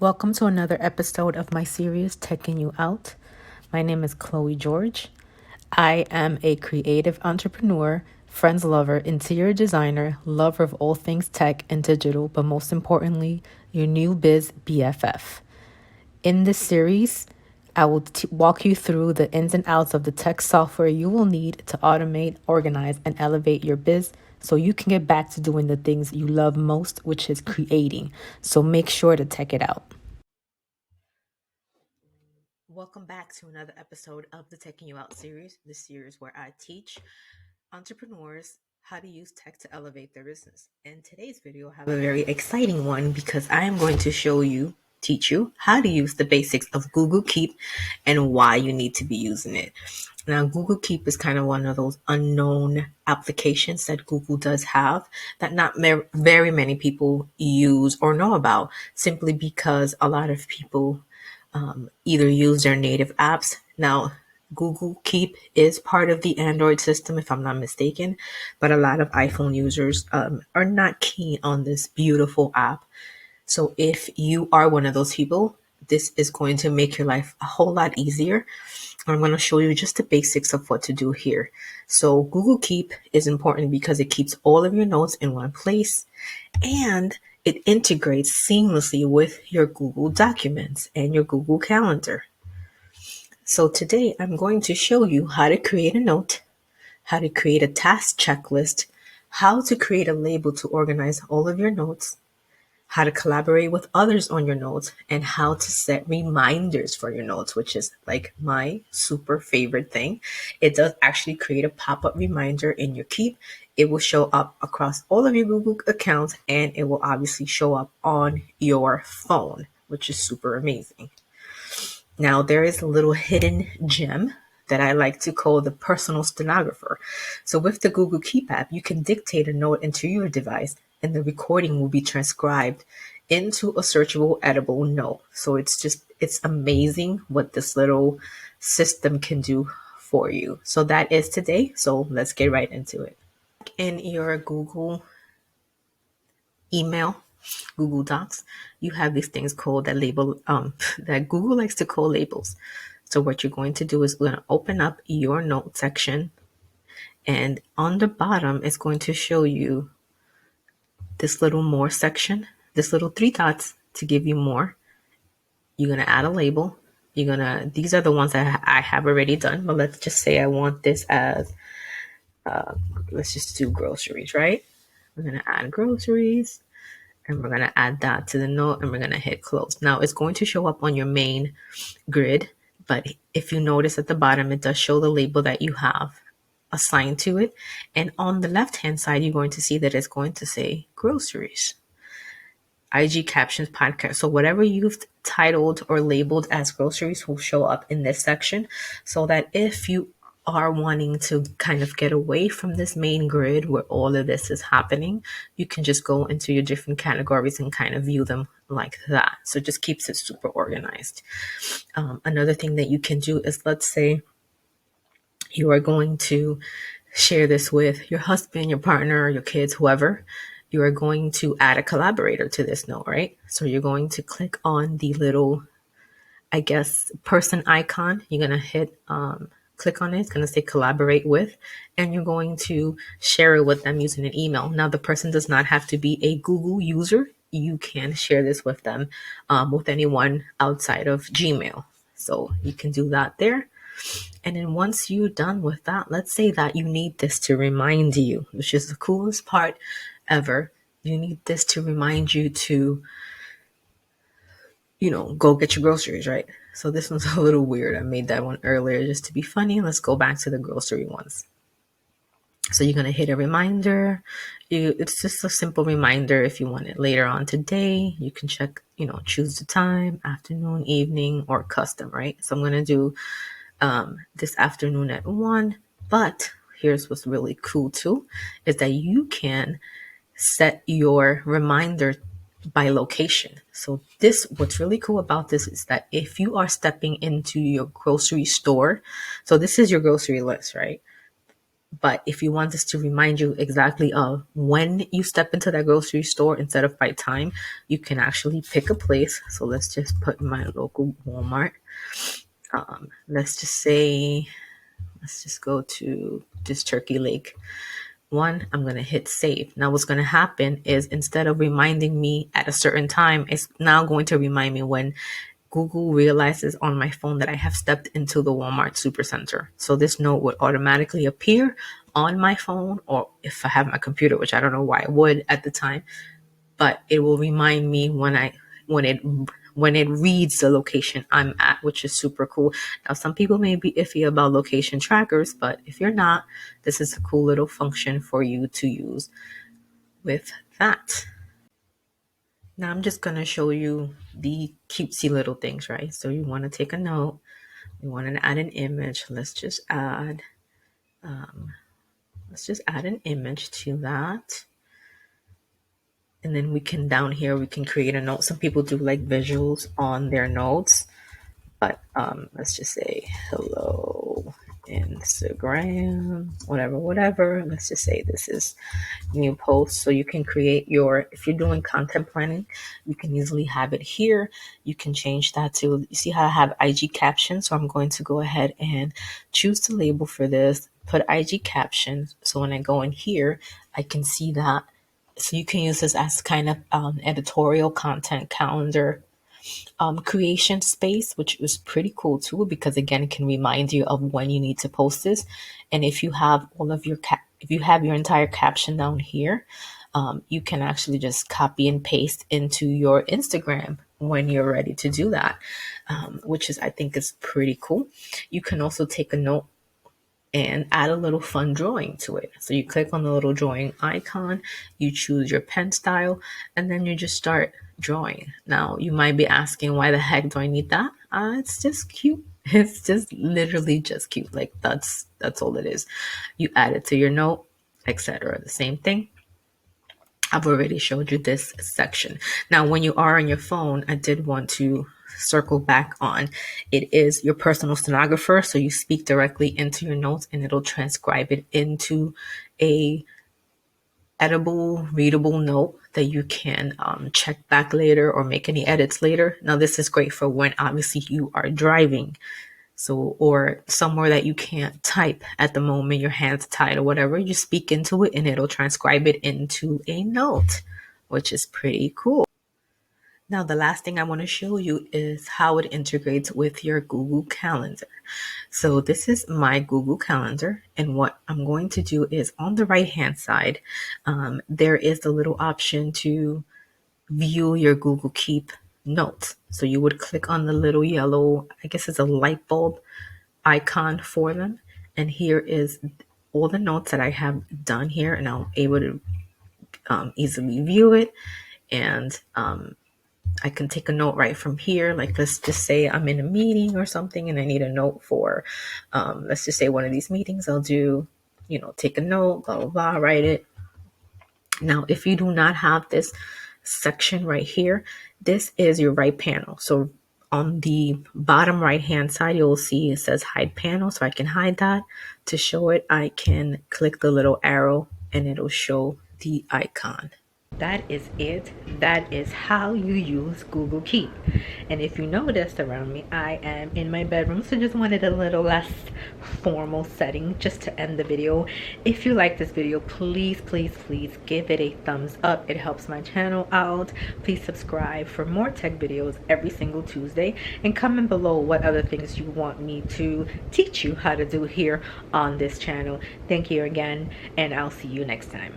Welcome to another episode of my series, Teching You Out. My name is Khloé George. I am a creative entrepreneur, friends lover, interior designer, lover of all things tech and digital, but most importantly, your new biz BFF. In this series, I will walk you through the ins and outs of the tech software you will need to automate, organize, and elevate your biz so you can get back to doing the things you love most, which is creating. So make sure to check it out. Welcome back to another episode of the Taking You Out series, the series where I teach entrepreneurs how to use tech to elevate their business. In today's video, I have a very exciting one because I am going to teach you how to use the basics of Google Keep and why you need to be using it. Now, Google Keep is kind of one of those unknown applications that Google does have that not very many people use or know about, simply because a lot of people either use their native apps. Now, Google Keep is part of the Android system, if I'm not mistaken, but a lot of iPhone users are not keen on this beautiful app. So if you are one of those people, this is going to make your life a whole lot easier. I'm going to show you just the basics of what to do here. So Google Keep is important because it keeps all of your notes in one place, and it integrates seamlessly with your Google Documents and your Google Calendar. So today I'm going to show you how to create a note, how to create a task checklist, how to create a label to organize all of your notes, how to collaborate with others on your notes, and how to set reminders for your notes, which is like my super favorite thing. It does actually create a pop-up reminder in your Keep. It will show up across all of your Google accounts, and it will obviously show up on your phone, which is super amazing. Now, there is a little hidden gem that I like to call the personal stenographer. So with the Google Keep app, you can dictate a note into your device, and the recording will be transcribed into a searchable, editable note. So it's amazing what this little system can do for you. So that is today. So let's get right into it. In your Google email, Google Docs, you have these things called that Google likes to call labels. So what you're going to do is we're going to open up your note section, and on the bottom it's going to show you this little more section, this little three dots to give you more. You're going to add a label. These are the ones that I have already done, but let's just say I want this as, let's just do groceries, right? We're going to add groceries, and we're going to add that to the note, and we're going to hit close. Now it's going to show up on your main grid, but if you notice at the bottom, it does show the label that you have assigned to it. And on the left-hand side, you're going to see that it's going to say groceries, IG captions, podcast. So whatever you've titled or labeled as groceries will show up in this section, so that if you are wanting to kind of get away from this main grid where all of this is happening, you can just go into your different categories and kind of view them like that. So it just keeps it super organized. Another thing that you can do is, let's say you are going to share this with your husband, your partner, your kids, whoever. You are going to add a collaborator to this note, right? So you're going to click on the little, person icon. You're going to hit click on it. It's going to say collaborate with, and you're going to share it with them using an email. Now, the person does not have to be a Google user. You can share this with them, with anyone outside of Gmail. So you can do that there. And then once you're done with that, let's say that you need this to remind you, which is the coolest part ever. You need this to remind you to, go get your groceries, right? So this one's a little weird. I made that one earlier just to be funny. Let's go back to the grocery ones. So you're going to hit a reminder. It's just a simple reminder. If you want it later on today, you can check, choose the time, afternoon, evening, or custom, right? So I'm going to do this afternoon at 1. But here's what's really cool too, is that you can set your reminder by location. So what's really cool about this is that if you are stepping into your grocery store, so this is your grocery list, right? But if you want this to remind you exactly of when you step into that grocery store instead of by time, you can actually pick a place. So let's just put my local Walmart. Let's just say, let's just go to this Turkey Lake one. I'm going to hit save. Now what's going to happen is instead of reminding me at a certain time, it's now going to remind me when Google realizes on my phone that I have stepped into the Walmart Supercenter. So this note would automatically appear on my phone, or if I have my computer, which I don't know why I would at the time, but it will remind me when it reads the location I'm at, which is super cool. Now, some people may be iffy about location trackers, but if you're not, this is a cool little function for you to use with that. Now I'm just going to show you the cutesy little things, right? So you want to take a note. You want to add an image. Let's just add an image to that. And then we can, down here, we can create a note. Some people do like visuals on their notes, but let's just say hello Instagram, whatever. Let's just say this is new post. So you can create your, if you're doing content planning, you can easily have it here. You can change that to, you see how I have IG caption. So I'm going to go ahead and choose the label for this, put IG caption. So when I go in here, I can see that. So you can use this as kind of editorial content calendar creation space, which is pretty cool too, because again, it can remind you of when you need to post this. And if you have all of your if you have your entire caption down here, you can actually just copy and paste into your Instagram when you're ready to do that, which is, I think, is pretty cool. You can also take a note and add a little fun drawing to it. So you click on the little drawing icon, you choose your pen style, and then you just start drawing. Now you might be asking, why the heck do I need that? It's just cute. It's just literally just cute. Like that's all it is. You add it to your note, etc. The same thing. I've already showed you this section. Now, when you are on your phone, I did want to circle back on, it is your personal stenographer. So you speak directly into your notes and it'll transcribe it into a editable, readable note that you can check back later or make any edits later. Now, this is great for when obviously you are driving. So, or somewhere that you can't type at the moment, your hands tied or whatever, you speak into it and it'll transcribe it into a note, which is pretty cool. Now, the last thing I want to show you is how it integrates with your Google Calendar. So this is my Google Calendar. And what I'm going to do is on the right-hand side, there is the little option to view your Google Keep notes. So you would click on the little yellow, I guess it's a light bulb icon for them. And here is all the notes that I have done here, and I'm able to easily view it. And I can take a note right from here. Like, let's just say I'm in a meeting or something and I need a note for, let's just say one of these meetings. I'll do, take a note, blah, blah, blah, write it. Now, if you do not have this section right here, this is your right panel. So on the bottom right hand side, you'll see it says hide panel. So I can hide that. To show it, I can click the little arrow and it'll show the icon. That is it. That is how you use Google Keep. And if you noticed around me, I am in my bedroom, so just wanted a little less formal setting just to end the video. If you like this video, please give it a thumbs up. It helps my channel out. Please subscribe for more tech videos every single Tuesday, and comment below what other things you want me to teach you how to do here on this channel. Thank you again, and I'll see you next time.